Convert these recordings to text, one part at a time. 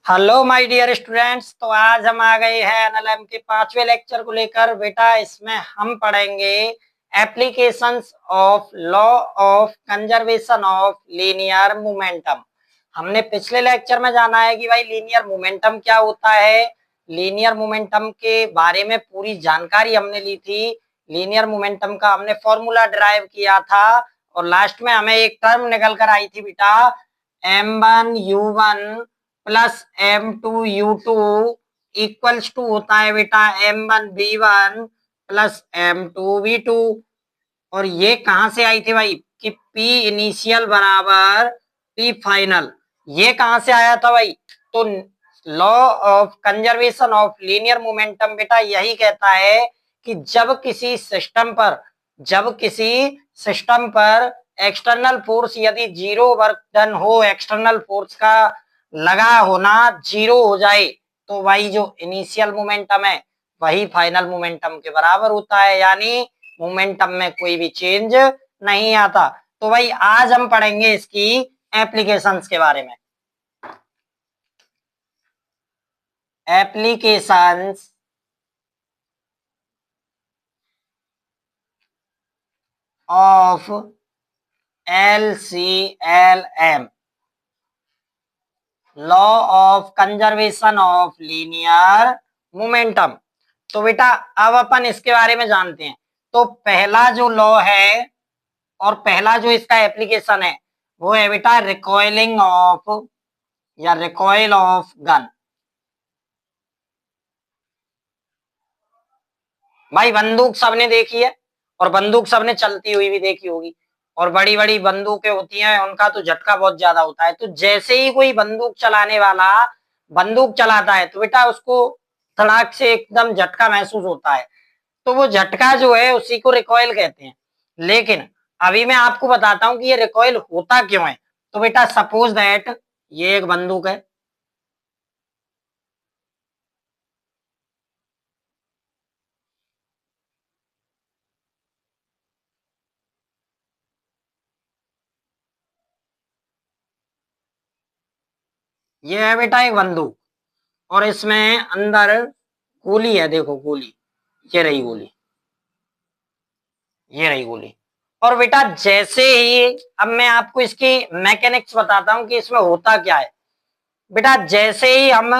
Hello my dear students. तो आज हम आ गए हैं एनएलएम के 5वें लेक्चर को लेकर। बेटा इसमें हम पढ़ेंगे applications of law of conservation of linear momentum. हमने पिछले लेक्चर में जाना है कि भाई लीनियर मोमेंटम क्या होता है। लीनियर मोमेंटम के बारे में पूरी जानकारी हमने ली थी। लीनियर मोमेंटम का हमने फॉर्मूला डिराइव किया था और लास्ट में हमें एक टर्म निकल कर आई थी बेटा, m1u1 plus m2u2 equals to होता है बेटा m1v1 प्लस m2v2। और ये कहां से आई थी भाई कि P इनिशियल बराबर P फाइनल। ये कहां से आया था भाई? तो law of conservation of linear momentum बेटा यही कहता है कि जब किसी सिस्टम पर एक्सटर्नल फोर्स यदि जीरो वर्क डन हो, एक्सटर्नल फोर्स का लगा होना जीरो हो जाए, तो भाई जो इनिशियल मोमेंटम है वही फाइनल मोमेंटम के बराबर होता है, यानी मोमेंटम में कोई भी चेंज नहीं आता। तो भाई आज हम पढ़ेंगे इसकी एप्लीकेशंस के बारे में। Applications of LCLM, law of conservation of linear momentum. तो बेटा अब अपन इसके बारे में जानते हैं। तो पहला जो लॉ है और पहला जो इसका एप्लीकेशन है वो है बेटा रिकॉइलिंग ऑफ या रिकॉइल ऑफ गन। भाई बंदूक सबने देखी है और बंदूक सबने चलती हुई भी देखी होगी, और बड़ी बड़ी बंदूकें होती हैं, उनका तो झटका बहुत ज्यादा होता है। तो जैसे ही कोई बंदूक चलाने वाला बंदूक चलाता है तो बेटा उसको धड़ाक से एकदम झटका महसूस होता है। तो वो झटका जो है उसी को रिकॉइल कहते हैं। लेकिन अभी मैं आपको बताता हूं कि ये रिकॉइल होता क्यों है। तो बेटा सपोज दैट ये एक बंदूक है, ये है बेटा एक बंदूक, और इसमें अंदर गोली है, देखो गोली, ये रही गोली, ये रही गोली। और बेटा जैसे ही अब मैं आपको इसकी मैकेनिक्स बताता हूं कि इसमें होता क्या है। बेटा जैसे ही हम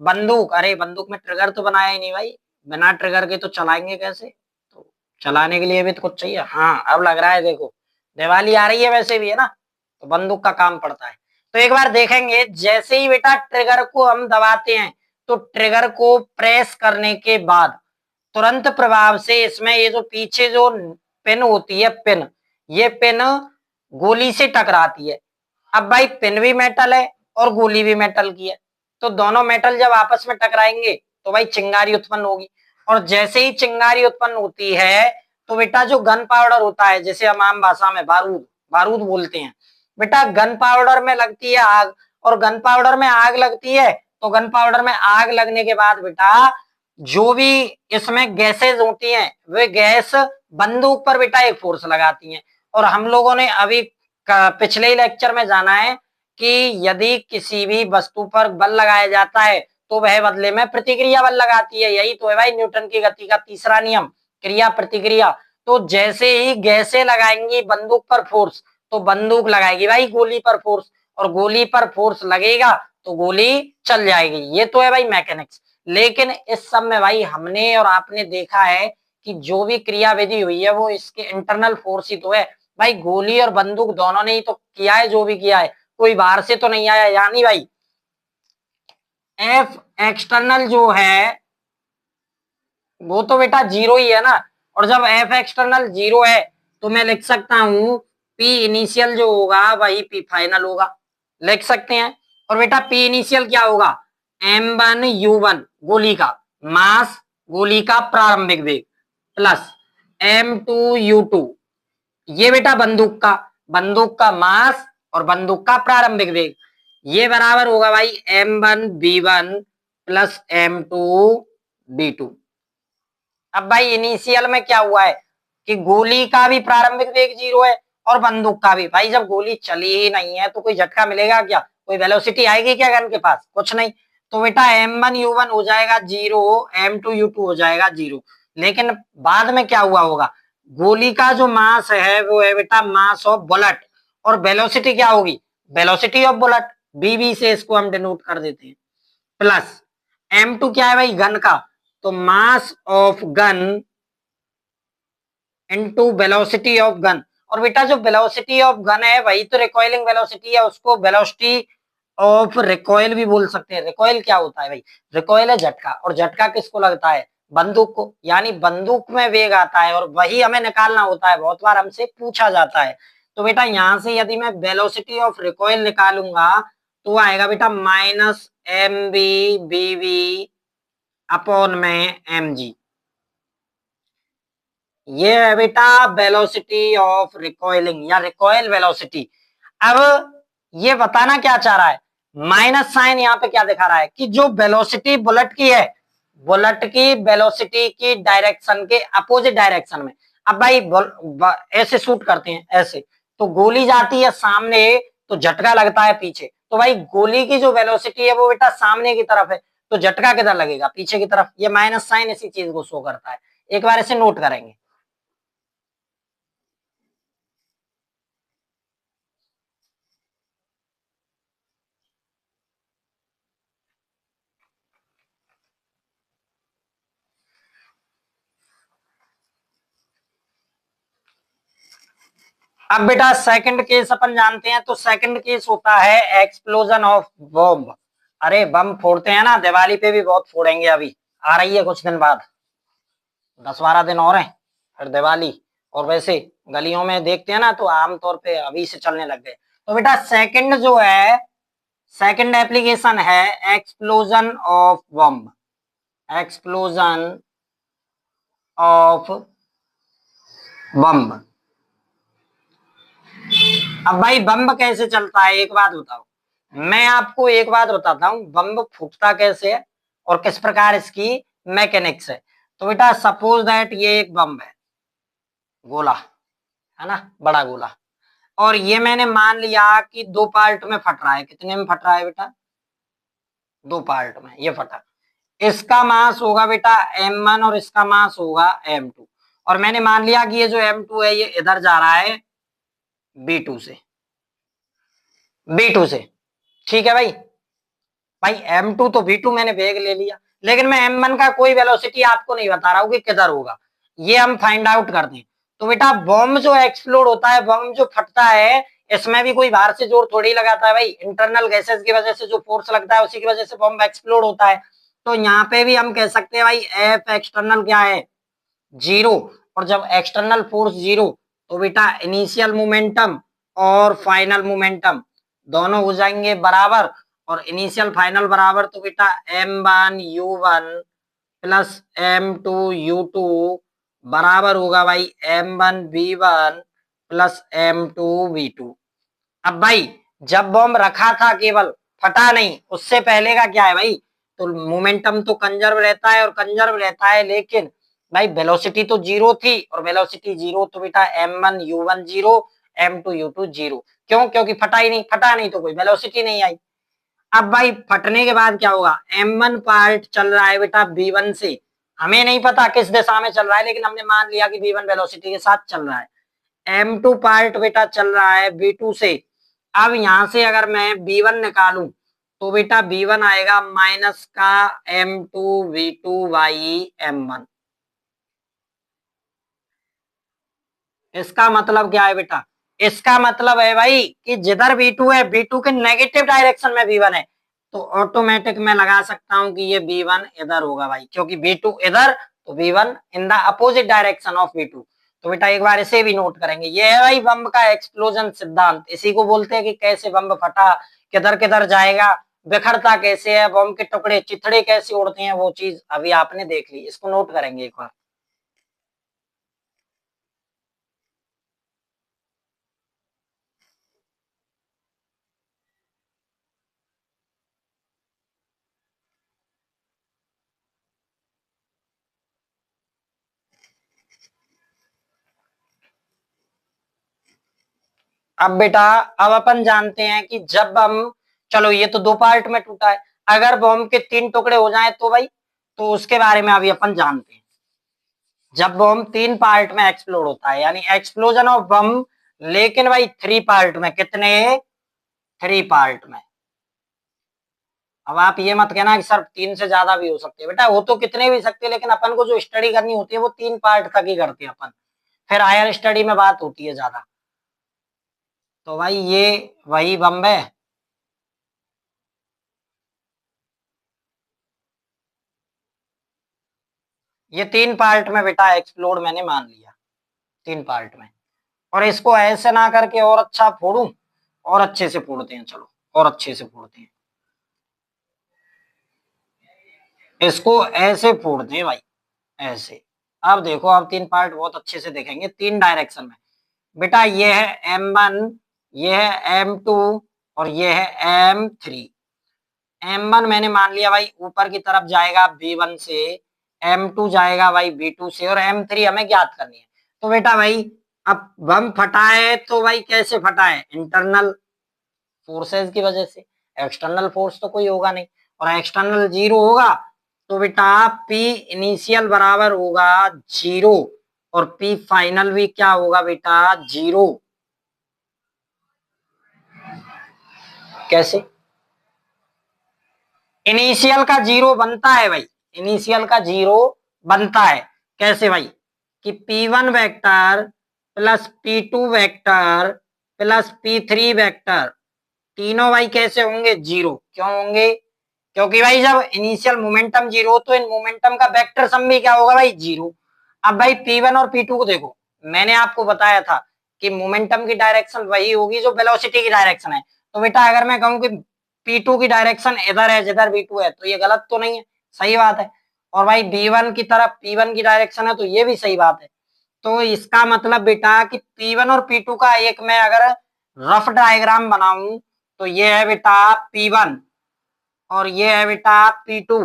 बंदूक, अरे बंदूक में ट्रिगर तो बनाया ही नहीं भाई, बिना ट्रिगर के तो चलाएंगे कैसे? तो चलाने के लिए भी तो कुछ चाहिए। हाँ अब लग रहा है, देखो दिवाली आ रही है वैसे भी है ना, तो बंदूक का काम पड़ता है। तो एक बार देखेंगे, जैसे ही बेटा ट्रिगर को हम दबाते हैं तो ट्रिगर को प्रेस करने के बाद तुरंत प्रभाव से इसमें ये जो पीछे जो पिन होती है, पिन, ये पिन गोली से टकराती है। अब भाई पिन भी मेटल है और गोली भी मेटल की है, तो दोनों मेटल जब आपस में टकराएंगे तो भाई चिंगारी उत्पन्न होगी। और जैसे ही चिंगारी उत्पन्न होती है तो बेटा जो गन पाउडर होता है, जैसे हम आम भाषा में बारूद बारूद बोलते हैं, बेटा गन पाउडर में लगती है आग, और गन पाउडर में आग लगती है तो गन पाउडर में आग लगने के बाद बेटा जो भी इसमें गैसेज होती हैं वे गैस बंदूक पर बेटा एक फोर्स लगाती हैं। और हम लोगों ने अभी पिछले ही लेक्चर में जाना है कि यदि किसी भी वस्तु पर बल लगाया जाता है तो वह बदले में प्रतिक्रिया बल लगाती है। यही तो है भाई न्यूटन की गति का तीसरा नियम, क्रिया प्रतिक्रिया। तो जैसे ही गैसें लगाएंगी बंदूक पर फोर्स, तो बंदूक लगाएगी भाई गोली पर फोर्स, और गोली पर फोर्स लगेगा तो गोली चल जाएगी। ये तो है भाई मैकेनिक्स। लेकिन इस सब में भाई हमने और आपने देखा है कि जो भी क्रिया विधि हुई है वो इसके इंटरनल फोर्स ही तो है। भाई गोली और बंदूक दोनों ने ही तो किया है जो भी किया है, कोई बाहर से तो नहीं आया। यानी भाई एफ एक्सटर्नल जो है वो तो बेटा जीरो ही है ना, और जब एफ एक्सटर्नल जीरो है तो मैं लिख सकता हूं पी इनिशियल जो होगा वही पी फाइनल होगा, लिख सकते हैं। और बेटा पी इनिशियल क्या होगा? m1u1 गोली का मास, गोली का प्रारंभिक वेग, प्लस m2u2 ये बेटा बंदूक का मास और बंदूक का प्रारंभिक वेग, ये बराबर होगा भाई m1v1 प्लस m2v2। अब भाई इनिशियल में क्या हुआ है कि गोली का भी प्रारंभिक वेग जीरो है और बंदूक का भी। भाई जब गोली चली ही नहीं है तो कोई झटका मिलेगा क्या? कोई वेलोसिटी आएगी क्या गन के पास? कुछ नहीं। तो बेटा M1U1 हो जाएगा 0, M2U2 हो जाएगा 0। लेकिन बाद में क्या हुआ होगा, गोली का जो मास है वो है बेटा मास ऑफ बुलेट, और वेलोसिटी क्या होगी, वेलोसिटी ऑफ बुलेट, BB से इसको हम डिनोट कर देते हैं। प्लस M2 क्या है भाई, गन का, तो mass of gun into velocity of gun. और बेटा जो वेलोसिटी ऑफ गन है वही तो रिकॉइलिंग वेलोसिटी है, उसको वेलोसिटी ऑफ रिकॉइल भी बोल सकते हैं। रिकॉइल क्या होता है भाई, रिकॉइल है झटका, और झटका किसको लगता है, बंदूक को, यानी बंदूक में वेग आता है और वही हमें निकालना होता है, बहुत बार हमसे पूछा जाता है। तो बेटा यहां से यदि मैं वेलोसिटी ऑफ रिकॉइल निकालूंगा तो आएगा बेटा -mv/bv अपॉन में mg। ये है बेटा वेलोसिटी ऑफ रिकॉइलिंग या रिकॉइल वेलोसिटी। अब ये बताना क्या चाह रहा है, माइनस साइन यहाँ पे क्या दिखा रहा है कि जो वेलोसिटी बुलेट की है, बुलेट की वेलोसिटी की डायरेक्शन के अपोजिट डायरेक्शन में। अब भाई ऐसे शूट करते हैं ऐसे, तो गोली जाती है सामने तो झटका लगता है पीछे, तो भाई गोली की जो वेलोसिटी है वो बेटा सामने की तरफ है, तो झटका किधर लगेगा, पीछे की तरफ। ये माइनस साइन इसी चीज को शो करता है, एक बार इसे नोट करेंगे। अब बेटा सेकंड केस अपन जानते हैं, तो सेकंड केस होता है एक्सप्लोजन ऑफ बॉम्ब। अरे बम फोड़ते हैं ना, दिवाली पे भी बहुत फोड़ेंगे, अभी आ रही है कुछ दिन बाद, 10-12 दिन और हैं फिर दिवाली। और वैसे गलियों में देखते हैं ना तो आमतौर पे अभी से चलने लग गए। तो बेटा सेकंड जो है, सेकंड एप्लीकेशन है explosion of bomb, explosion of बम्ब। अब भाई बम्ब कैसे चलता है एक बात बताओ, मैं आपको एक बात बताता हूँ, बम्ब फूटता कैसे है और किस प्रकार इसकी मैकेनिक्स है। तो बेटा सपोज दैट ये एक बम्ब है, गोला है ना, बड़ा गोला, और ये मैंने मान लिया कि दो पार्ट में फट रहा है। कितने में फट रहा है बेटा, दो पार्ट में ये फटा। इसका मास होगा बेटा m1 और इसका मास होगा m2, और मैंने मान लिया कि ये जो m2 है ये इधर जा रहा है b2 से, b2 से, ठीक है भाई। भाई M2 तो V2 मैंने वेग ले लिया, लेकिन मैं M1 का कोई वेलोसिटी आपको नहीं बता रहा हूँ कि किधर होगा, ये हम फाइंड आउट कर दें। तो बेटा बॉम्ब जो एक्सप्लोड होता है, बॉम्ब जो फटता है, इसमें भी कोई बाहर से जोर थोड़ी लगाता है भाई, इंटरनल गैसेस की वजह से जो फोर्स लगता है उसी की वजह से बॉम्ब एक्सप्लोड होता है। तो यहाँ पे भी हम कह सकते हैं भाई एफ एक्सटर्नल क्या है, 0। और जब एक्सटर्नल फोर्स 0 तो बेटा इनिशियल मोमेंटम और फाइनल मोमेंटम दोनों हो जाएंगे बराबर, और इनिशियल फाइनल बराबर, तो बेटा m1u1 प्लस m2u2 बराबर होगा भाई m1v1 प्लस m2v2। अब भाई जब बॉम्ब रखा था केवल, फटा नहीं, उससे पहले का क्या है भाई, तो मोमेंटम तो कंजर्व रहता है, और कंजर्व रहता है, लेकिन भाई वेलोसिटी तो 0 थी, और वेलोसिटी 0 तो बेटा m1u1 0, m2u2 0। क्यों, क्योंकि फटा ही नहीं, फटा नहीं तो कोई वेलोसिटी नहीं आई। अब भाई फटने के बाद क्या होगा, m1 पार्ट चल रहा है बेटा v1 से, हमें नहीं पता किस दिशा में चल रहा है, लेकिन हमने मान लिया कि v1 वेलोसिटी के साथ चल रहा है। m2 पार्ट बेटा चल रहा है v2 से। अब यहां से अगर मैं v1 निकालूं तो बेटा v1 आएगा माइनस का m2v2 बाई m1। इसका मतलब क्या है बेटा, इसका मतलब है भाई कि जिधर v2 है, v2 के नेगेटिव डायरेक्शन में v1 है, तो ऑटोमेटिक मैं लगा सकता हूं कि ये v1 इधर होगा भाई, क्योंकि v2 इधर तो v1 in the opposite direction of v2। तो बेटा एक बार इसे भी नोट करेंगे, ये है भाई बम्ब का एक्सप्लोजन सिद्धांत। इसी को बोलते हैं कि कैसे बम्ब फटा, किधर किधर जाएगा, बिखरता कैसे है, बम के टुकड़े चिथड़े कैसे उड़ते हैं, वो चीज अभी आपने देख ली, इसको नोट करेंगे एक बार। अब बेटा अब अपन जानते हैं कि जब हम, चलो ये तो दो पार्ट में टूटा है, अगर बॉम्ब के 3 टुकड़े हो जाए तो भाई, तो उसके बारे में अभी अपन जानते हैं। जब बॉम्ब 3 पार्ट में एक्सप्लोड होता है, यानी एक्सप्लोजन ऑफ बम, लेकिन भाई 3 पार्ट में, कितने, 3 पार्ट में। अब आप ये मत कहना कि सर 3 से ज्यादा भी हो सकते हैं, बेटा हो तो कितने भी सकते हैं, लेकिन अपन को जो स्टडी करनी होती है वो 3 पार्ट तक ही करते हैं अपन, फिर हायर स्टडी में बात होती है ज्यादा। तो भाई ये वही बम है। ये 3 पार्ट में बेटा एक्सप्लोड मैंने मान लिया, 3 पार्ट में। और इसको ऐसे ना करके और अच्छा फोड़ूं, और अच्छे से फोड़ते हैं, चलो और अच्छे से फोड़ते हैं, इसको ऐसे फोड़ते हैं भाई, ऐसे। अब देखो, अब 3 पार्ट बहुत अच्छे से देखेंगे, 3 डायरेक्शन में। बेटा ये है M1, ये है M2, और ये है M3। M1 मैंने मान लिया भाई ऊपर की तरफ जाएगा B1 से, M2 जाएगा भाई B2 से, और M3 हमें ज्ञात करनी है। तो बेटा भाई, अब बम फटा है तो भाई कैसे फटा है, इंटरनल फोर्सेस की वजह से। एक्सटर्नल फोर्स तो कोई होगा नहीं, और एक्सटर्नल 0 होगा, तो बेटा P इनिशियल बराबर होगा 0, और P फाइनल भी क्या होगा बेटा, 0। कैसे, इनिशियल का 0 बनता है भाई, इनिशियल का 0 बनता है। कैसे भाई, कि P1 vector plus P2 vector plus P3 vector, तीनों भाई कैसे होंगे, 0। क्यों होंगे, क्योंकि भाई जब इनिशियल मोमेंटम 0 तो इन मोमेंटम का वेक्टर सम भी क्या होगा भाई, 0। अब भाई P1 और P2 को देखो, मैंने आपको बताया था कि मोमेंटम की डायरेक्शन वही होगी जो वेलोसिटी की डायरेक्शन है। तो बेटा अगर मैं कहूं कि P2 की डायरेक्शन इधर है जिधर V2 है, तो ये गलत तो नहीं है, सही बात है। और भाई B1 की तरफ P1 की डायरेक्शन है, तो ये भी सही बात है। तो इसका मतलब बेटा कि P1 और P2 का एक मैं अगर रफ डायग्राम बनाऊं, तो ये है बेटा P1, और ये है बेटा P2,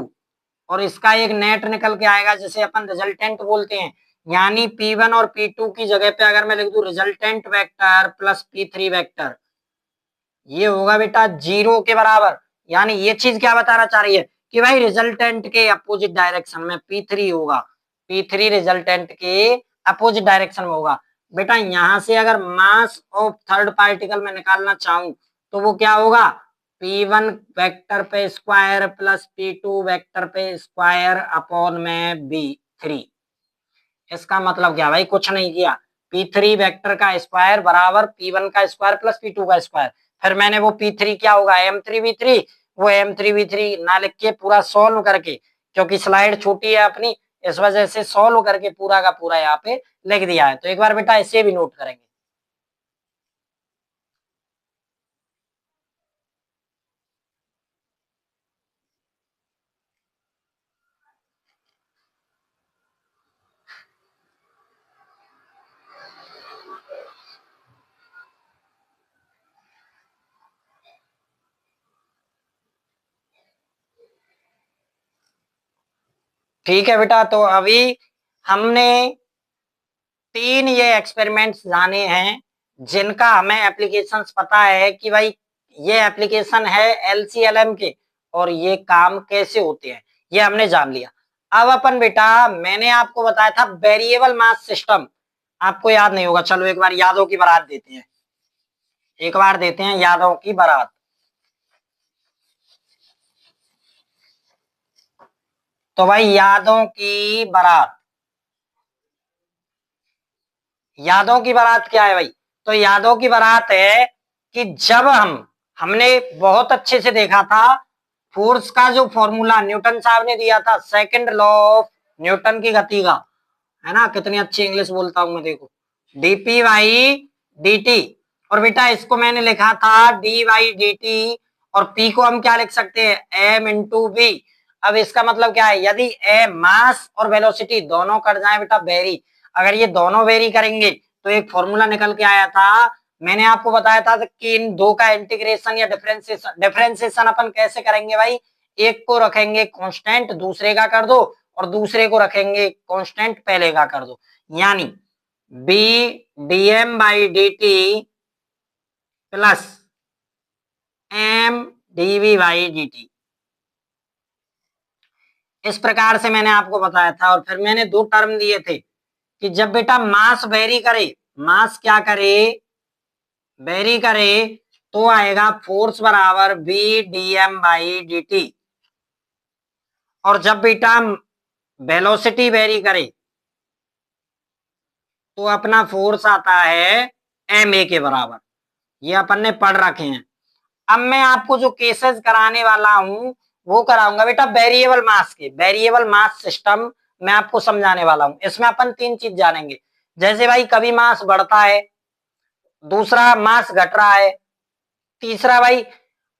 और इसका एक नेट निकल के आएगा जिसे अपन रिजल्टेंट बोलते हैं। यानी P1 और P2 की जगह पे अगर मैं लिख दूं resultant vector plus P3 vector, ये होगा बेटा 0 के बराबर। यानी ये चीज क्या बताना चाह रही है कि भाई रिजल्टेंट के अपोजिट डायरेक्शन में P3 होगा, P3 रिजल्टेंट के अपोजिट डायरेक्शन में होगा। बेटा यहां से अगर मास ऑफ थर्ड पार्टिकल में निकालना चाहूं, तो वो क्या होगा, P1 वेक्टर पे स्क्वायर प्लस P2 वेक्टर पे स्क्वायर अपॉन में B3। इसका मतलब क्या भाई, कुछ नहीं किया, P3 वेक्टर का स्क्वायर बराबर P1 का स्क्वायर प्लस P2 का स्क्वायर। फिर मैंने वो P3 क्या होगा, M3V3, वो M3V3 ना लिख के पूरा सॉल्व करके, क्योंकि स्लाइड छोटी है अपनी, इस वजह से सॉल्व करके पूरा का पूरा यहाँ पे लिख दिया है। तो एक बार बेटा इसे भी नोट करेंगे। ठीक है बेटा, तो अभी हमने 3 ये एक्सपेरिमेंट्स जाने हैं जिनका हमें एप्लीकेशंस पता है कि भाई ये एप्लीकेशन है LCLM के, और ये काम कैसे होते हैं ये हमने जान लिया। अब अपन बेटा, मैंने आपको बताया था वेरिएबल मास सिस्टम, आपको याद नहीं होगा, चलो एक बार यादों की बारात देते हैं, एक बार देते हैं यादों की बारात। तो भाई यादों की बारात, यादों की बारात क्या है भाई, तो यादों की बारात है कि जब हमने बहुत अच्छे से देखा था फोर्स का जो फॉर्मूला न्यूटन साहब ने दिया था, सेकंड लॉ ऑफ न्यूटन की गति का, है ना, कितनी अच्छी इंग्लिश बोलता हूं मैं, देखो dp बाई dt। और बेटा इसको मैंने लिखा था d बाई dt, और p को हम क्या लिख सकते हैं, m इंटू बी। अब इसका मतलब क्या है, यदि ए मास और वेलोसिटी दोनों कट जाए बेटा वेरी, अगर ये दोनों वेरी करेंगे तो एक फॉर्मूला निकल के आया था। मैंने आपको बताया था कि इन दो का इंटीग्रेशन या डिफरेंशिएशन, डिफरेंशिएशन अपन कैसे करेंगे भाई, एक को रखेंगे कांस्टेंट दूसरे का कर दो, और दूसरे को रखेंगे कांस्टेंट पहले का कर दो। यानी b dm by dt plus m dv by dt, इस प्रकार से मैंने आपको बताया था। और फिर मैंने दो टर्म दिए थे कि जब बेटा मास वेरी करे, मास क्या करे, वेरी करे, तो आएगा फोर्स बराबर B D M by D t. और जब बेटा वेलोसिटी वेरी करे तो अपना फोर्स आता है एम ए के बराबर। ये अपन ने पढ़ रखे हैं। अब मैं आपको जो केसेस कराने वाला हूं वो कराऊंगा बेटा वेरिएबल मास के, वेरिएबल मास सिस्टम मैं आपको समझाने वाला हूं। इसमें अपन तीन चीज जानेंगे, जैसे भाई कभी मास बढ़ता है, दूसरा मास घट रहा है, तीसरा भाई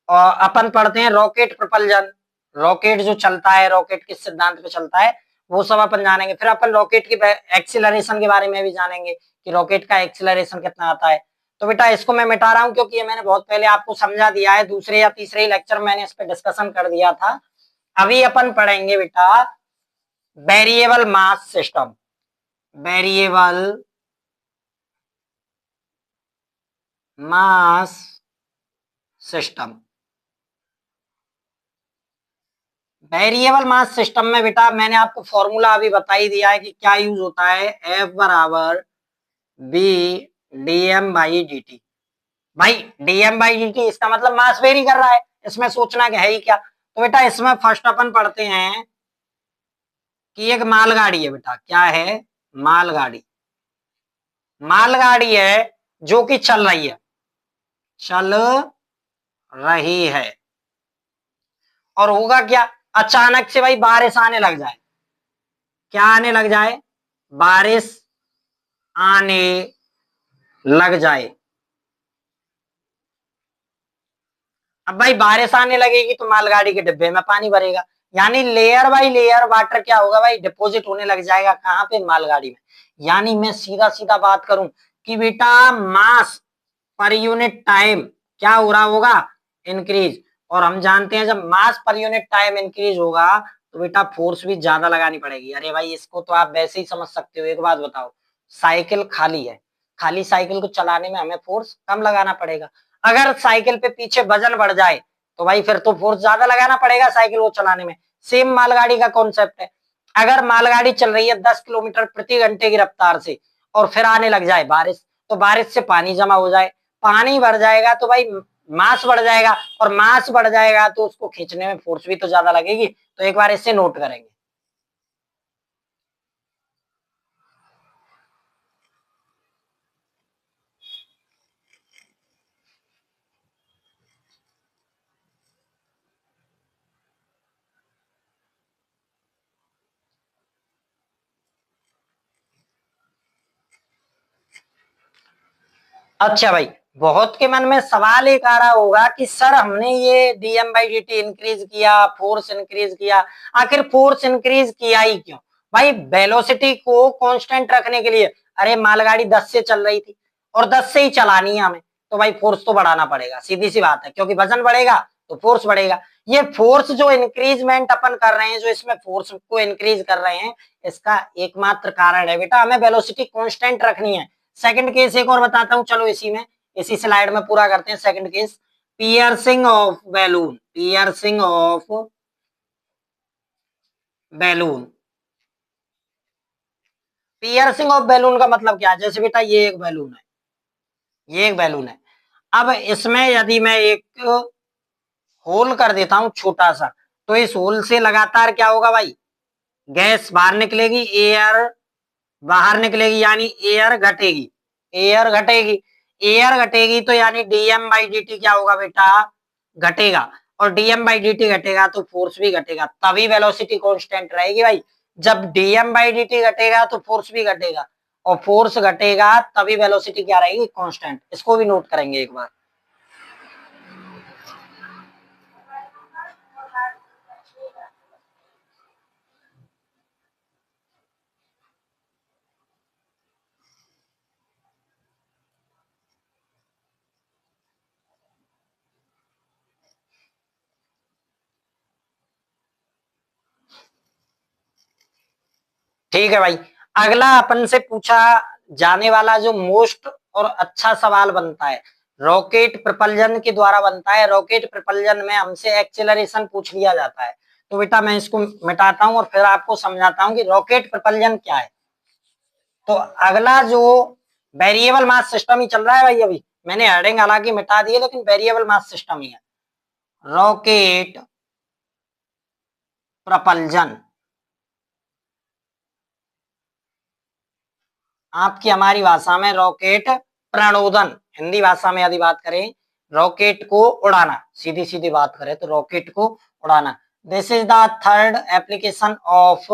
अपन पढ़ते हैं रॉकेट प्रपल्जन, रॉकेट जो चलता है, रॉकेट किस सिद्धांत पे चलता है वो सब अपन जानेंगे। फिर अपन रॉकेट की एक्सीलरेशन के बारे में भी जानेंगे कि रॉकेट का एक्सीलरेशन कितना आता है। तो बेटा इसको मैं मिटा रहा हूं क्योंकि ये मैंने बहुत पहले आपको समझा दिया है, दूसरे या तीसरे ही लेक्चर में मैंने इस पर डिस्कशन कर दिया था। अभी अपन पढ़ेंगे बेटा variable mass system, variable mass system. Variable mass system में बेटा मैंने आपको फॉर्मूला अभी बता ही दिया है कि क्या यूज होता है, एफ बराबर B D M by D T. भाई D M by D T इसका मतलब मास वेरी कर रहा है, इसमें सोचना क्या है ही क्या। तो बेटा इसमें फर्स्ट अपन पढ़ते हैं कि एक मालगाड़ी है बेटा, क्या है, मालगाड़ी, मालगाड़ी है जो कि चल रही है, चल रही है। और होगा क्या, अचानक से भाई बारिश आने लग जाए, क्या आने लग जाए, बारिश आने लग जाए। अब भाई बारिश आने लगेगी तो मालगाड़ी के डिब्बे में पानी भरेगा, यानी लेयर बाय लेयर वाटर क्या होगा भाई, डिपोजिट होने लग जाएगा, कहां पे, मालगाड़ी में। यानी मैं सीधा सीधा बात करूं कि बेटा मास पर यूनिट टाइम क्या हो रहा होगा, इंक्रीज। और हम जानते हैं जब मास पर यूनिट टाइम इंक्रीज होगा तो बेटा फोर्स भी ज्यादा लगानी पड़ेगी। अरे भाई इसको तो आप वैसे ही समझ सकते हो। एक बात बताओ, साइकिल खाली है, खाली साइकिल को चलाने में हमें फोर्स कम लगाना पड़ेगा। अगर साइकिल पे पीछे वजन बढ़ जाए तो भाई फिर तो फोर्स ज्यादा लगाना पड़ेगा साइकिल को चलाने में। सेम मालगाड़ी का कॉन्सेप्ट है। अगर मालगाड़ी चल रही है 10 किलोमीटर प्रति घंटे की रफ्तार से और फिर आने लग जाए बारिश, तो बारिश से पानी जमा हो जाए, पानी बढ़ जाएगा तो भाई मास बढ़ जाएगा, और मास बढ़ जाएगा तो उसको खींचने में फोर्स भी तो ज्यादा लगेगी। तो एक बार इससे नोट करेंगे। अच्छा भाई, बहुत के मन में सवाल एक आ रहा होगा कि सर हमने ये DM by D T increase किया, फोर्स इंक्रीज किया, आखिर फोर्स इंक्रीज किया ही क्यों। भाई वेलोसिटी को कांस्टेंट रखने के लिए। अरे मालगाड़ी 10 से चल रही थी और 10 से ही चलानी है हमें, तो भाई फोर्स तो बढ़ाना पड़ेगा, सीधी सी बात है, क्योंकि वजन बढ़ेगा तो फोर्स बढ़ेगा। ये फोर्स जो इंक्रीजमेंट अपन कर रहे हैं, जो इसमें फोर्स को इंक्रीज कर रहे हैं, इसका एकमात्र कारण है बेटा हमें वेलोसिटी कांस्टेंट रखनी है। सेकंड केस एक और बताता हूं, चलो इसी में, इसी स्लाइड में पूरा करते हैं। Second case, piercing of balloon, piercing of balloon. Piercing of balloon का मतलब क्या है, जैसे बेटा ये एक बैलून है, ये एक बैलून है। अब इसमें यदि मैं एक होल कर देता हूं छोटा सा, तो इस होल से लगातार क्या होगा भाई, गैस बाहर निकलेगी, एयर बाहर निकलेगी, यानी एयर घटेगी, एयर घटेगी, एयर घटेगी तो यानी डीएम बाई डी टी क्या होगा बेटा, घटेगा। और डीएम बाई डी टी घटेगा तो फोर्स भी घटेगा, तभी वेलोसिटी कांस्टेंट रहेगी भाई। जब डीएम बाई डी टी घटेगा तो फोर्स भी घटेगा, और फोर्स घटेगा तभी वेलोसिटी क्या रहेगी, कांस्टेंट। इसको भी नोट करेंगे एक बार। ठीक है भाई, अगला अपन से पूछा जाने वाला जो मोस्ट और अच्छा सवाल बनता है, रॉकेट प्रपल्जन के द्वारा बनता है। रॉकेट प्रपल्जन में हमसे एक्सेलरेशन पूछ लिया जाता है, तो बेटा मैं इसको मिटाता हूं और फिर आपको समझाता हूं कि रॉकेट प्रपल्जन क्या है। तो अगला जो वेरिएबल मास सिस्टम ही चल रहा है भाई, अभी मैंने हेडिंग हालांकि मिटा दी है लेकिन वेरिएबल मास सिस्टम ही है। रॉकेट प्रपल्जन, आपकी हमारी भाषा में रॉकेट प्रणोदन, हिंदी भाषा में यदि बात करें रॉकेट को उड़ाना, सीधी सीधी बात करें तो रॉकेट को उड़ाना। This is the third application of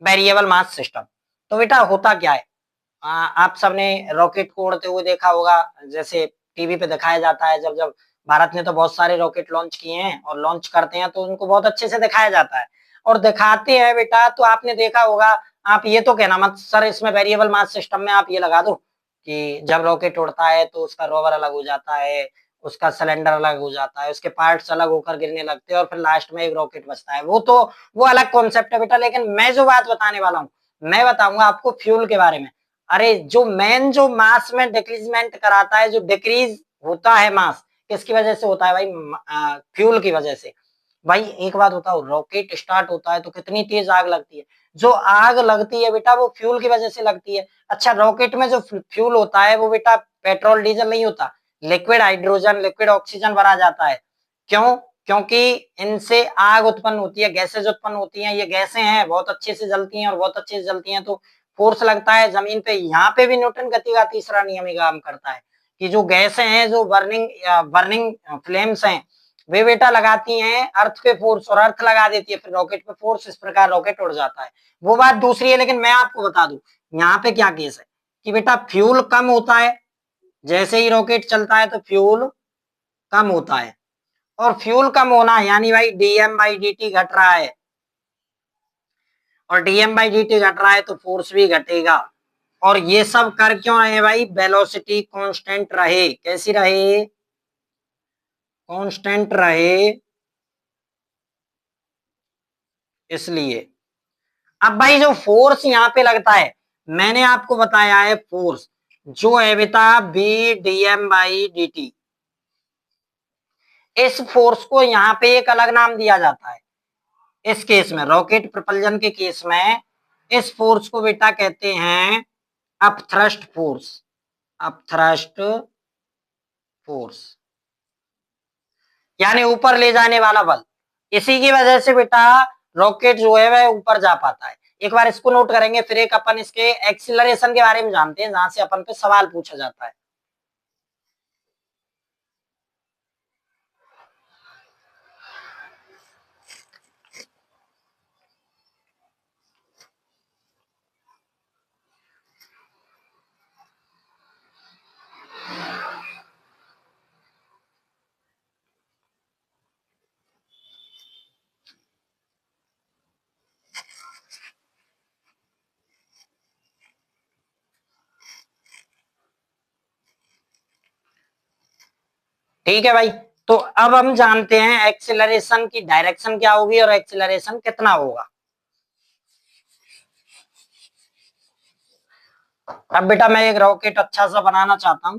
variable mass system. तो बेटा होता क्या है, आप सबने रॉकेट को उड़ते हुए देखा होगा, जैसे टीवी पे दिखाया जाता है। जब जब भारत ने तो बहुत सारे रॉकेट लॉन्च किए हैं और लॉन्च करते हैं तो उनको बहुत अच्छे से दिखाया जाता है और दिखाते हैं बेटा। तो आपने देखा होगा, आप ये तो कहना मत सर इसमें वेरिएबल मास सिस्टम में आप ये लगा दो कि जब रॉकेट उड़ता है तो उसका रोवर अलग हो जाता है, उसका सिलेंडर अलग हो जाता है, उसके पार्ट्स अलग होकर गिरने लगते हैं और फिर लास्ट में एक रॉकेट बचता है। वो अलग कॉन्सेप्ट है बेटा। लेकिन मैं जो बात बताने वाला हूँ, मैं बताऊंगा आपको फ्यूल के बारे में। अरे जो मेन जो मास में डिक्रीजमेंट कराता है, जो डिक्रीज होता है मास, किसकी वजह से होता है भाई? फ्यूल की वजह से। भाई एक बात बताओ, रॉकेट स्टार्ट होता है तो कितनी तेज आग लगती है। जो आग लगती है बेटा वो फ्यूल की वजह से लगती है। अच्छा, रॉकेट में जो फ्यूल होता है वो बेटा पेट्रोल डीजल नहीं होता, लिक्विड हाइड्रोजन लिक्विड ऑक्सीजन भरा जाता है। क्यों? क्योंकि इनसे आग उत्पन्न होती है, गैसेज उत्पन्न होती हैं। ये गैसें हैं, बहुत अच्छे से जलती हैं और बहुत अच्छे से जलती हैं तो फोर्स लगता है जमीन पे। यहाँ पे भी न्यूटन गति का तीसरा नियम ही काम करता है कि जो गैसें हैं, जो बर्निंग फ्लेम्स हैं, वे बेटा लगाती हैं अर्थ पे फोर्स और अर्थ लगा देती है फिर रॉकेट पे फोर्स। इस प्रकार रॉकेट उड़ जाता है। वो बात दूसरी है, लेकिन मैं आपको बता दूं यहाँ पे क्या केस है कि बेटा फ्यूल कम होता है। जैसे ही रॉकेट चलता है तो फ्यूल कम होता है और फ्यूल कम होना यानी भाई डीएम बाई डी टी घट रहा है और डीएम बाई डी टी घट रहा है तो फोर्स भी घटेगा। और ये सब कर क्यों रहे भाई? वेलोसिटी कांस्टेंट रहे। कैसी रहे? कांस्टेंट रहे, इसलिए। अब भाई जो फोर्स यहाँ पे लगता है, मैंने आपको बताया है फोर्स जो है बेटा b D M by D t. इस फोर्स को यहाँ पे एक अलग नाम दिया जाता है। इस केस में, रॉकेट प्रपल्जन के केस में, इस फोर्स को बेटा कहते हैं अपथ्रस्ट फोर्स। अपथ्रस्ट फोर्स यानी ऊपर ले जाने वाला बल। इसी की वजह से बेटा रॉकेट जो है वह ऊपर जा पाता है। एक बार इसको नोट करेंगे, फिर एक अपन इसके एक्सीलरेशन के बारे में जानते हैं जहां से अपन पे सवाल पूछा जाता है। ठीक है भाई, तो अब हम जानते हैं एक्सीलरेशन की डायरेक्शन क्या होगी और एक्सीलरेशन कितना होगा। अब बेटा मैं एक रॉकेट अच्छा सा बनाना चाहता हूं।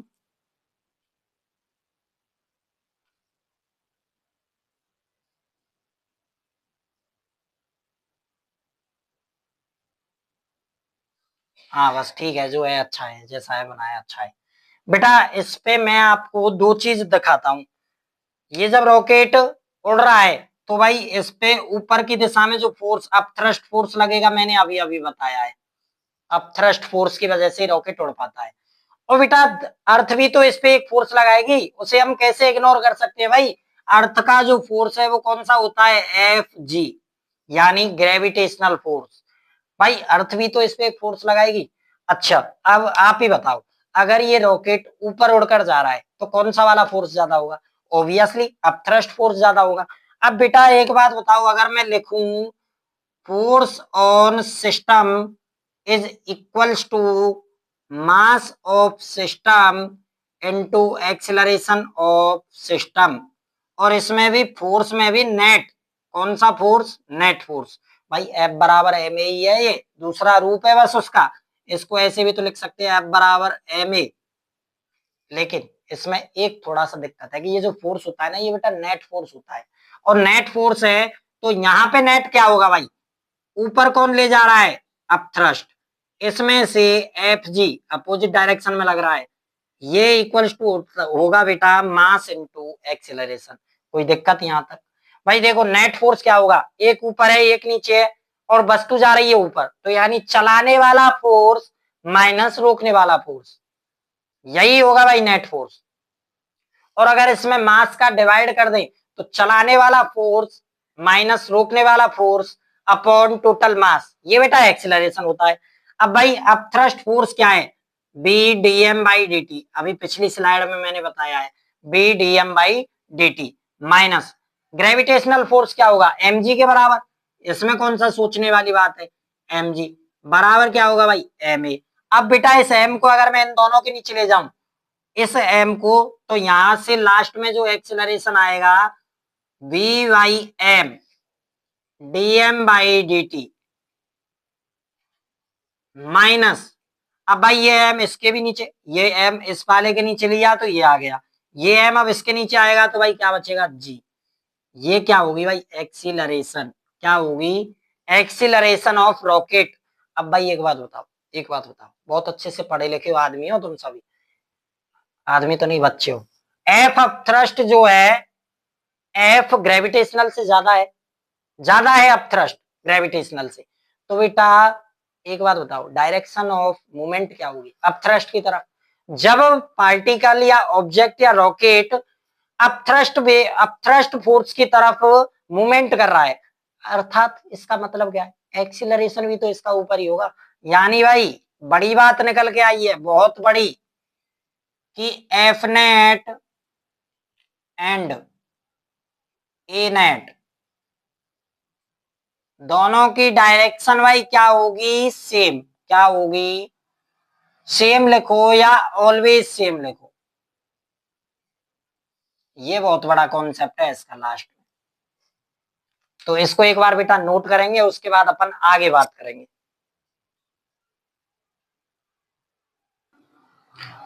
हाँ बस ठीक है, जो है अच्छा है, जैसा है बनाया अच्छा है। बेटा इस पे मैं आपको दो चीज दिखाता हूँ। ये जब रॉकेट उड़ रहा है तो भाई इस पे ऊपर की दिशा में जो फोर्स अपथ्रस्ट फोर्स लगेगा, मैंने अभी अभी बताया है। अपथ्रस्ट फोर्स की वजह से रॉकेट उड़ पाता है। और बेटा अर्थ भी तो इस पे एक फोर्स लगाएगी, उसे हम कैसे इग्नोर कर सकते हैं भाई? अर्थ का जो फोर्स है वो कौन सा होता है? एफ जी, यानी ग्रेविटेशनल फोर्स। भाई अर्थ भी तो इस पे एक फोर्स लगाएगी। अच्छा, अब आप ही बताओ, अगर ये रॉकेट ऊपर उड़कर जा रहा है तो कौन सा वाला फोर्स ज्यादा होगा? ऑब्वियसली अपथ्रस्ट फोर्स ज्यादा होगा। अब बेटा एक बात बताओ, अगर मैं लिखूं force on system is equals to mass of system into acceleration of system, और इसमें भी फोर्स में भी नेट, कौन सा फोर्स? Net force. भाई एफ बराबर एम ए ही है, ये दूसरा रूप है बस उसका। इसको ऐसे भी तो लिख सकते हैं एफ बराबर एम ए। लेकिन इसमें एक थोड़ा सा दिक्कत है कि ये जो फोर्स होता है ना, ये बेटा नेट फोर्स होता है। और नेट फोर्स है तो यहाँ पे नेट क्या होगा भाई, ऊपर कौन ले जा रहा है, अपथ्रस्ट, इसमें से एफ जी अपोजिट डायरेक्शन में लग रहा है, ये इक्वल्स टू होगा बेटा मास इनटू एक्सीलरेशन। कोई दिक्कत यहाँ तक? भाई देखो नेट फोर्स क्या होगा, एक ऊपर है एक नीचे है और वस्तु जा रही है ऊपर, तो यानी चलाने वाला फोर्स माइनस रोकने वाला फोर्स, यही होगा भाई नेट फोर्स। और अगर इसमें मास का डिवाइड कर दें तो चलाने वाला फोर्स माइनस रोकने वाला फोर्स अपॉन टोटल मास, ये बेटा एक्सीलरेशन होता है। अब भाई अब थ्रस्ट फोर्स क्या है, b D M by D t, अभी पिछली स्लाइड में मैंने बताया है, b D M by D t minus gravitational force क्या होगा, एम जी के बराबर, इसमें कौन सा सोचने वाली बात है, एम जी बराबर क्या होगा भाई, एम ए। अब बेटा इस एम को अगर मैं इन दोनों के नीचे ले जाऊं इस एम को, तो यहां से लास्ट में जो एक्सेलरेशन आएगा v by m d M by D t minus, अब भाई ये एम इसके भी नीचे, ये एम इस वाले के नीचे लिया तो ये आ गया, ये एम अब इसके नीचे आएगा तो भाई क्या बचेगा जी, ये क्या होगी भाई एक्सीलरेशन, क्या होगी एक्सीलरेशन ऑफ रॉकेट। अब भाई एक बात बताओ, एक बात बताओ, बहुत अच्छे से पढ़े लिखे आदमी हो तुम सभी, आदमी तो नहीं बच्चे हो, एफ ऑफ थ्रस्ट जो है एफ ग्रेविटेशनल से ज्यादा है अपथ्रस्ट ग्रेविटेशनल से, तो बेटा एक बात बताओ डायरेक्शन ऑफ मूवमेंट क्या होगी, अपथ्रस्ट की तरफ। जब पार्टिकल या ऑब्जेक्ट या रॉकेट अपथ्रस्ट फोर्स की तरफ मूवमेंट कर रहा है, अर्थात इसका मतलब क्या है, एक्सीलरेशन भी तो इसका ऊपर ही होगा। यानी भाई बड़ी बात निकल के आई है, बहुत बड़ी, कि F net and A net दोनों की डायरेक्शन भाई क्या होगी, सेम, क्या होगी, सेम लिखो या ऑलवेज सेम लिखो, ये बहुत बड़ा कॉन्सेप्ट है इसका लास्ट में। तो इसको एक बार बेटा नोट करेंगे, उसके बाद अपन आगे बात करेंगे,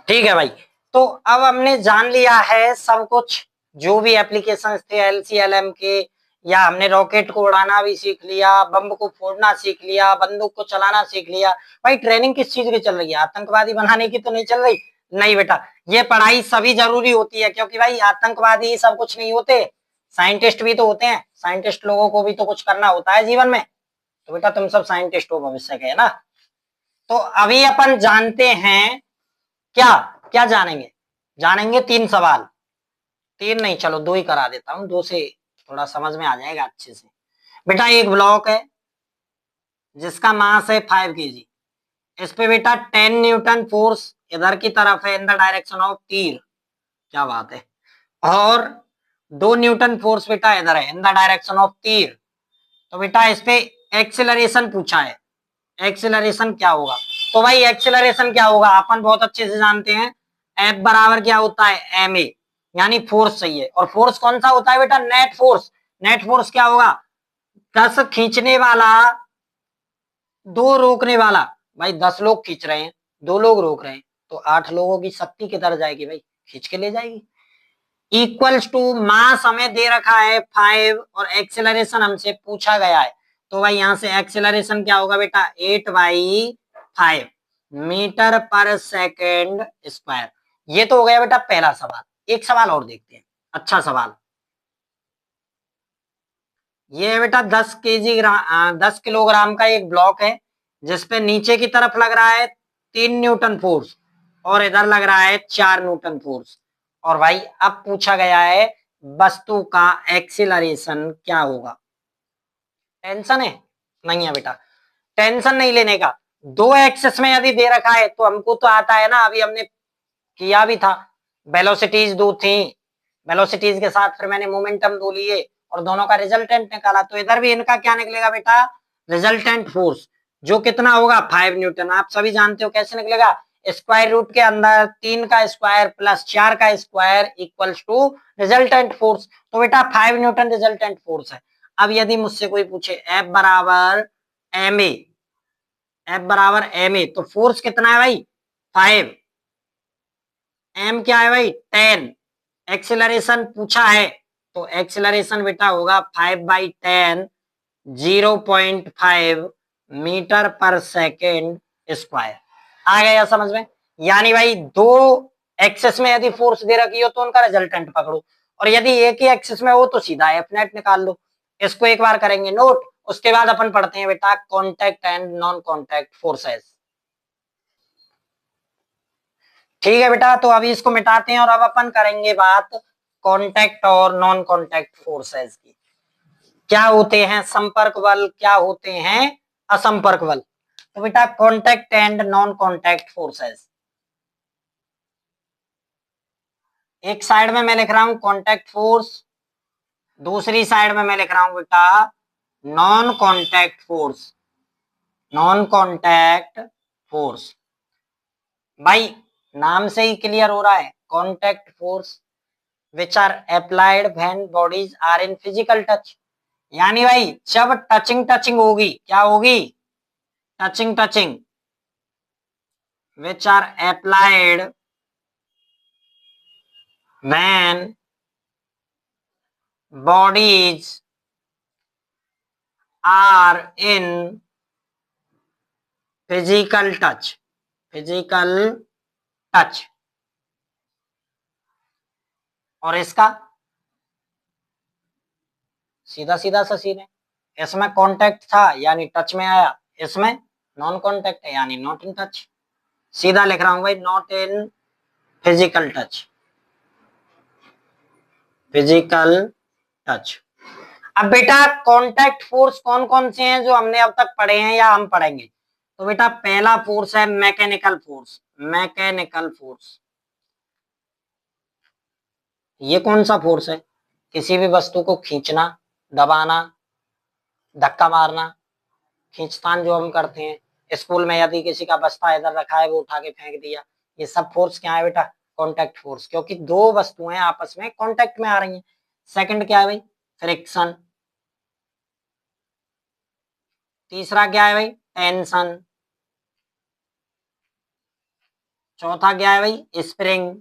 ठीक है भाई। तो अब हमने जान लिया है सब कुछ, जो भी एप्लीकेशन थे एलसीएलएम के, या हमने रॉकेट को उड़ाना भी सीख लिया, बम को फोड़ना सीख लिया, बंदूक को चलाना सीख लिया। भाई ट्रेनिंग किस चीज की चल रही है, आतंकवादी बनाने की तो नहीं चल रही, नहीं बेटा, ये पढ़ाई सभी जरूरी होती है, क्योंकि भाई आतंकवादी सब कुछ नहीं होते, साइंटिस्ट भी तो होते हैं, साइंटिस्ट लोगों को भी तो कुछ करना होता है जीवन में, तो बेटा तुम सब साइंटिस्ट हो भविष्य के, है ना। तो अभी अपन जानते हैं क्या क्या जानेंगे, जानेंगे 3 सवाल, 3 नहीं चलो 2 ही करा देता हूं, 2 से थोड़ा समझ में आ जाएगा अच्छे से। बेटा एक ब्लॉक है जिसका मास है 5 kg, इस पे बेटा 10 न्यूटन फोर्स इधर की तरफ है इन द डायरेक्शन ऑफ तीर, क्या बात है, और 2 न्यूटन फोर्स बेटा इधर है इन द डायरेक्शन ऑफ तीर। तो बेटा इस पे एक्सेलरेशन पूछा है, एक्सेलरेशन क्या होगा, तो भाई एक्सेलरेशन क्या होगा अपन बहुत अच्छे से जानते हैं, एफ बराबर क्या होता है एम ए, यानी फोर्स चाहिए, और फोर्स कौन सा होता है बेटा, नेट फोर्स। नेट फोर्स क्या होगा, 10 खींचने वाला 2 रोकने वाला, भाई 10 लोग खींच रहे हैं 2 लोग रोक रहे हैं, तो 8 लोगों की शक्ति किधर जाएगी भाई, खींच के ले जाएगी। इक्वल्स टू मास हमें दे रखा है 5 और एक्सेलरेशन हमसे पूछा गया है, तो भाई यहां से एक्सेलरेशन क्या होगा बेटा 8/5 मीटर पर सेकेंड स्क्वायर। ये तो हो गया बेटा पहला सवाल। एक सवाल और देखते हैं, अच्छा सवाल, ये है बेटा 10 किलोग्राम का एक ब्लॉक है जिसपे नीचे की तरफ लग रहा है 3 न्यूटन फोर्स और इधर लग रहा है 4 न्यूटन फोर्स, और भाई अब पूछा गया है वस्तु का एक्सीलरेशन क्या होगा। टेंशन है, नहीं है बेटा, टेंशन नहीं लेने का, 2 एक्सेस में यदि दे रखा है तो हमको तो आता है ना, अभी हमने किया भी था, वेलोसिटीज 2 थी, वेलोसिटीज के साथ फिर मैंने मोमेंटम 2 लिए और दोनों का रिजल्टेंट निकाला, तो इधर भी इनका क्या निकलेगा बेटा, रिजल्टेंट फोर्स, जो कितना होगा 5 न्यूटन। आप सभी जानते हो कैसे निकलेगा, स्क्वायर रूट के अंदर 3 का स्क्वायर प्लस 4 का square equals to resultant force, तो बेटा 5 न्यूटन रिजल्टेंट फोर्स है। अब यदि मुझसे कोई पूछे एफ बराबर एम ए, एफ बराबर एम ए, तो फोर्स कितना है भाई 5, एम क्या है भाई 10, एक्सेलरेशन पूछा है तो एक्सेलरेशन बेटा होगा 5/10 0.5 मीटर पर सेकेंड स्क्वायर। आ गया समझ में? यानी भाई दो एक्सेस में यदि फोर्स दे रखी हो तो उनका रिजल्टेंट पकड़ो, और यदि एक ही एक्सेस में हो तो सीधा एफ नेट निकाल लो। इसको एक बार करेंगे नोट, उसके बाद अपन पढ़ते हैं बेटा contact and non contact forces. ठीक है बेटा, तो अभी इसको मिटाते हैं और अब अपन करेंगे बात कॉन्टैक्ट और नॉन कॉन्टैक्ट फोर्सेस की। क्या होते हैं संपर्क बल, क्या होते हैं असंपर्क बल। तो बेटा contact and non contact forces, एक साइड में मैं लिख रहा हूं कॉन्टैक्ट फोर्स, दूसरी साइड में मैं लिख रहा हूं बेटा non contact force. Non contact force भाई नाम से ही क्लियर हो रहा है, contact force which are applied when bodies are in physical touch. यानी भाई जब टचिंग होगी, क्या होगी, touching which are applied when bodies are in physical touch और इसका सीधा सा सीन है, इसमें कांटेक्ट था यानी टच में आया, इसमें नॉन कांटेक्ट है यानी नॉट इन टच। सीधा लिख रहा हूं भाई नॉट इन फिजिकल टच। अब बेटा कांटेक्ट फोर्स कौन कौन से हैं जो हमने अब तक पढ़े हैं या हम पढ़ेंगे। तो बेटा पहला फोर्स है मैकेनिकल फोर्स। ये कौन सा फोर्स है, किसी भी वस्तु को खींचना, दबाना, धक्का मारना, खींचतान जो हम करते हैं। स्कूल में यदि किसी का बस्ता इधर रखा है वो उठा के फेंक दिया, ये सब फोर्स क्या है बेटा, कांटेक्ट फोर्स, क्योंकि दो वस्तुएं आपस में कांटेक्ट में आ रही हैं। सेकंड क्या है भाई, फ्रिक्शन। तीसरा क्या है भाई, टेंशन। चौथा क्या है भाई, स्प्रिंग।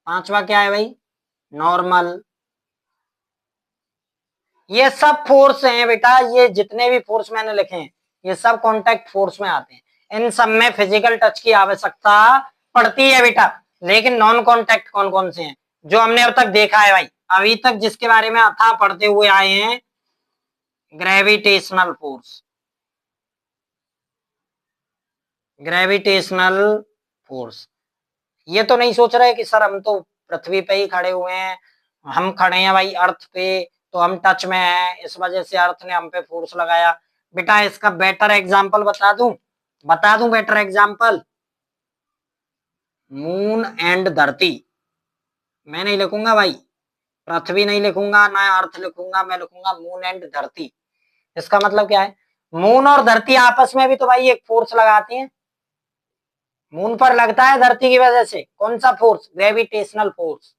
पांचवा क्या है भाई, नॉर्मल। ये सब फोर्स हैं बेटा, ये जितने भी फोर्स मैंने लिखे हैं ये सब कांटेक्ट फोर्स में आते हैं। इन सब में फिजिकल टच की आवश्यकता पड़ती है बेटा। लेकिन नॉन कांटेक्ट कौन कौन से हैं जो हमने अब तक देखा है भाई, अभी तक जिसके बारे में अथाह पढ़ते हुए आए हैं, ग्रेविटेशनल फोर्स। ये तो नहीं सोच रहे कि सर हम तो पृथ्वी पे ही खड़े हुए हैं, हम खड़े हैं भाई अर्थ पे, तो हम टच में हैं, इस वजह से अर्थ ने हम पे फोर्स लगाया। बेटा इसका बेटर एग्जांपल बता दूं बेटर एग्जांपल, मून एंड धरती। मैं नहीं लिखूंगा भाई, पृथ्वी नहीं लिखूंगा ना अर्थ लिखूंगा, मैं लिखूंगा मून एंड धरती। इसका मतलब क्या है, मून और धरती आपस में भी तो भाई एक फोर्स लगाती हैं। मून पर लगता है धरती की वजह से, कौन सा फोर्स, ग्रेविटेशनल फोर्स।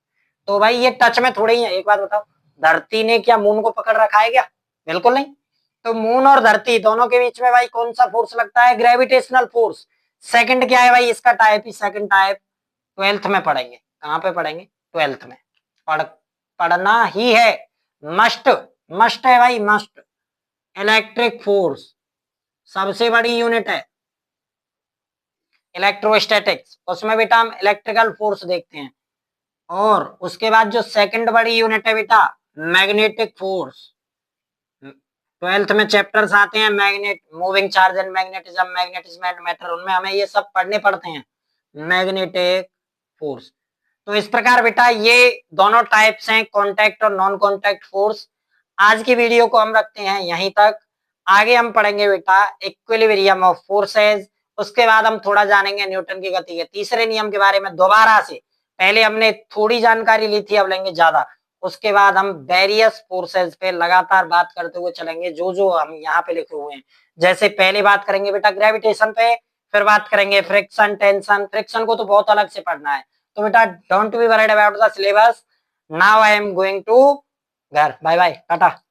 तो भाई ये टच में थोड़े ही है। एक बात बताओ, धरती ने क्या मून को पकड़ रखा है क्या, बिल्कुल नहीं। तो मून और धरती दोनों के बीच में भाई कौन सा फोर्स लगता है, ग्रेविटेशनल फोर्स। सेकंड क्या है भाई इसका टाइप, ही सेकंड टाइप 12th में पढ़ेंगे। कहां पे पढ़ेंगे, 12th में। पढ़ना ही है, मस्ट है भाई, मस्ट। इलेक्ट्रिक फोर्स सबसे बड़ी यूनिट है इलेक्ट्रोस्टैटिक्स, उसमें बेटा हम इलेक्ट्रिकल फोर्स देखते हैं। और उसके बाद जो सेकंड बड़ी यूनिट है बेटा, मैग्नेटिक फोर्स। 12th में चैप्टर्स आते हैं magnet, moving charge and magnetism and matter, उनमें हमें ये सब पढ़ने पड़ते हैं, मैग्नेटिक फोर्स। तो इस प्रकार बेटा ये दोनों टाइप्स हैं, कॉन्टैक्ट और नॉन कॉन्टैक्ट फोर्स। आज की वीडियो को हम रखते हैं यहीं तक। आगे हम पढ़ेंगे बेटा इक्विलिब्रियम ऑफ फोर्सेस, उसके बाद हम थोड़ा जानेंगे न्यूटन की गति के तीसरे नियम के बारे में दोबारा से। पहले हमने थोड़ी जानकारी ली थी, अब लेंगे ज्यादा। उसके बाद हम वेरियस फोर्सेस पे लगातार बात करते हुए चलेंगे, जो जो हम यहाँ पे लिखे हुए हैं। जैसे पहले बात करेंगे बेटा ग्रेविटेशन पे, फिर बात करेंगे फ्रिक्शन, टेंशन। फ्रिक्शन को तो बहुत अलग से पढ़ना है। तो बेटा don't be worried about the syllabus, now I am going to घर। Bye bye, Tata.